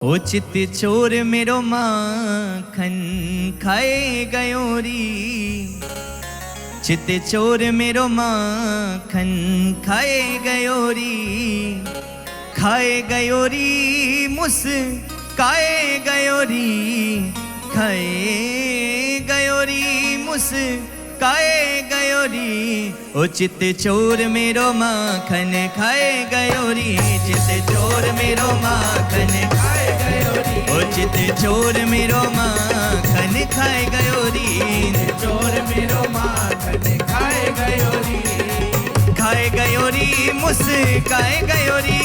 ओ चित चोर मेरो माखन खाए गयो री, चित चोर मेरो माखन खाए गयो री, खाए गयो री मुस्काए गयो री, खाए गयो री मुस्काए गयो री। ओ चित चोर मेरो माखन खाए गयो री, चित चोर मेरो माखन खाए गयो री। ओ चित चोर मेरो माखन खाए गयो री, चोर मेरो माखन खाए गयो री, खाए गयो री मुस्काए गयो री,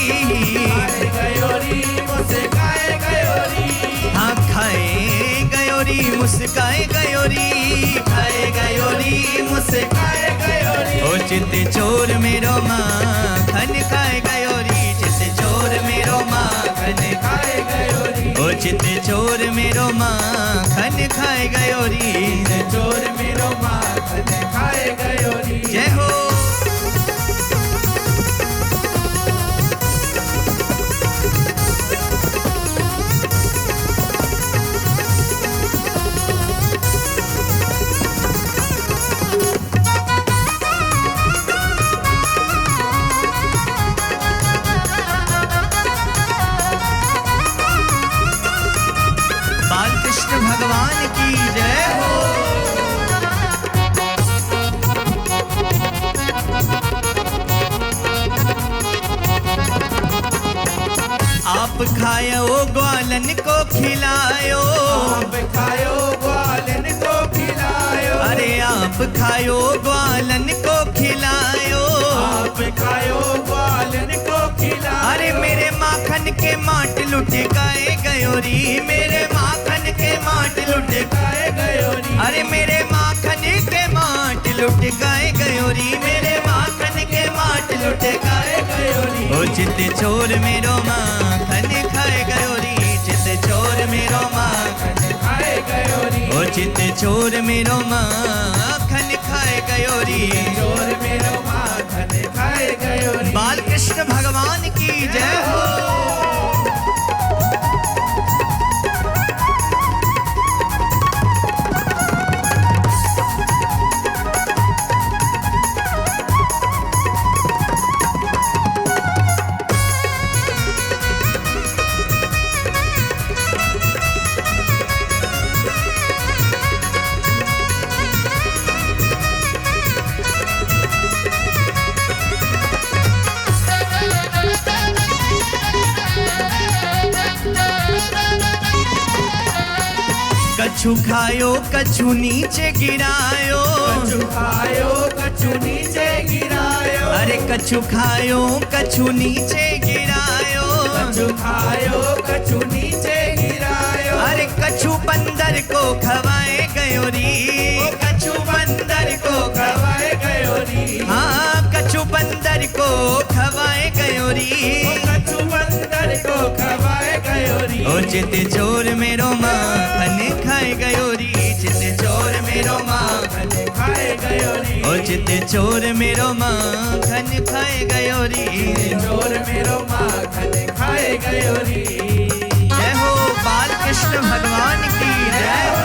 खाए गयो री मुस्काए गयो री, हाँ खाए गयो री मुस्काए गयो री, खाए गयो री मुस्काए गयो री। ओ चित चोर मेरो माखन खाए गयो री, चित चोर मेरो माखन खाए गयो री, ओ चित चोर मेरो माखन खाए गयो री, चोर मेरो माखन खाए गयो री। जय हो। बालकृष्ण भगवान की जय हो। आप खायो ग्वालन को खिलायो, आप खायो ग्वालन को खिलायो, अरे आप खायो ग्वालन को खिलायो, आप खायो ग्वालन को खिलायो। अरे मेरे माखन के माट लुट गए गयो री, मेरे माखन के माट लुट खाए गयो री, अरे मेरे माखन के माट लुट गए गयो री, मेरे माखन के माट लुट खाए गयो री। ओ चित चोर मेरो माखन खाए गयो री, चित चोर मेरो माखन, खाए गयो री, ओ चित चोर मेरो माखन खाए गयो री, चोर मेरो माखन खाए गयो री। बालकृष्ण भगवान की जय हो। कछु खायो कछु नीचे गिरायो, कछु खायो कछु नीचे गिरायो, अरे कछु खायो कछु नीचे गिरायो, कछु खायो कछु नीचे गिरायो, अरे कछु बंदर को खवाए गयो री, कछु बंदर को खवाए गयो री, हाँ कछु बंदर को खवाए गयो री, कछु बंदर को खवाए गयो री। ओ चित चोर मेरो माखन खाए गयो री, चित चोर मेरो माखन, खाए गयो री, ओ चित चोर मेरो माखन खाए गयो री, चोर मेरो माखन खाए गयो री। जय हो बालकृष्ण भगवान की जय हो।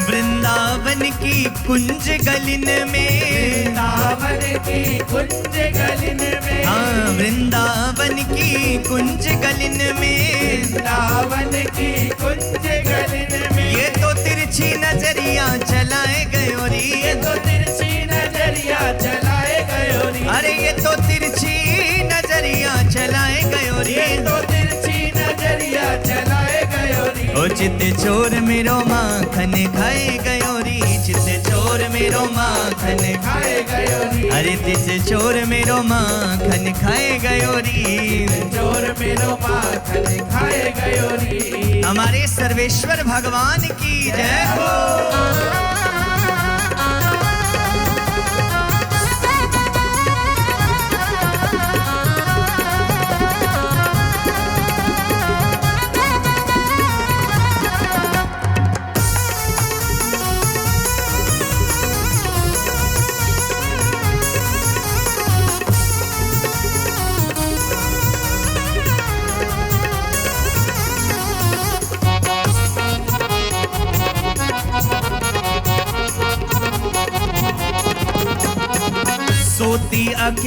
वृंदावन की कुंज गलिन में, वृंदावन की कुंज गलिन में, हाँ वृंदावन की कुंज गलिन में, वृंदावन की कुंज गलिन में, ये तो तिरछी नजरिया चलाए गयो री, ये तो तिरछी नजरिया चलाए गयो री, अरे ये तो तिरछी नजरिया चलाए गयो री, ये तो तिरछी नजरिया चलाए गयो री। ओ चित चोर मेरो माखन खाए गयो री, चित चोर मेरो माखन, खाए गयो री, अरे चित चोर मेरो माखन खाए गयो री, चोर मेरो माखन खाए गयो री। हमारे सर्वेश्वर भगवान की जय हो।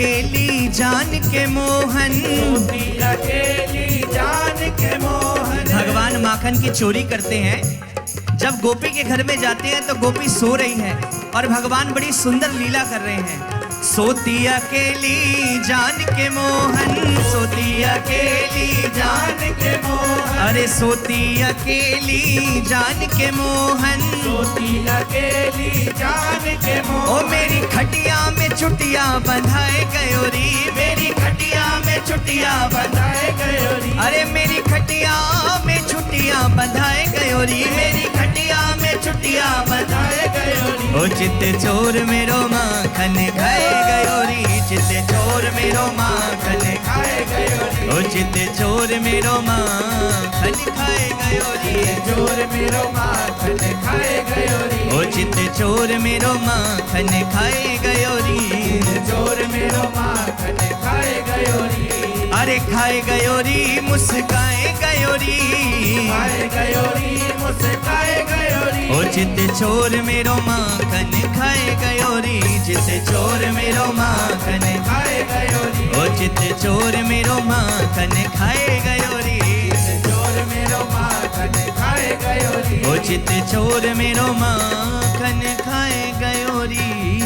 अकेली जान के मोहन, सोती अकेली जान के मोहन। भगवान माखन की चोरी करते हैं। जब गोपी के घर में जाते हैं तो गोपी सो रही है और भगवान बड़ी सुंदर लीला कर रहे हैं। सोती अकेली जान के मोहन, सोती अकेली जान के मोहन, अरे सोती अकेली जान के मोहन, सोती अकेली जान के मोहन। ओ मेरी खटिया में चुटिया बंधाए गयोरी, मेरी खटिया में छुट्टियां बंधाए गयोरी, अरे मेरी खटिया में छुट्टियां बंधाए गयोरी, मेरी खटिया में छुट्टियां बंधाए गयोरी। ओ चित चोर मेरो माखन खाए गयोरी, चित चोर मेरो माखन खाए गयोरी, ओ चित चोर मेरो माखन खाए गयोरी, चोर मेरो माखन खाए गयोरी, ओ चित चोर मेरो माखन खाए गयोरी, चोर मेरो माखन खाए गयोरी। अरे खाए गयोरी मुस्काए गयोरी, खाए गयोरी मुस्काए गयोरी, ओ चित चोर मेरो माखन खाए गयोरी, चित चोर मेरो माखन, खाए गयोरी, ओ चित चोर मेरो माखन खाए गयोरी, चोर मेरो माखन खाए गयोरी, ओ चित चोर मेरो माखन खाए गयोरी।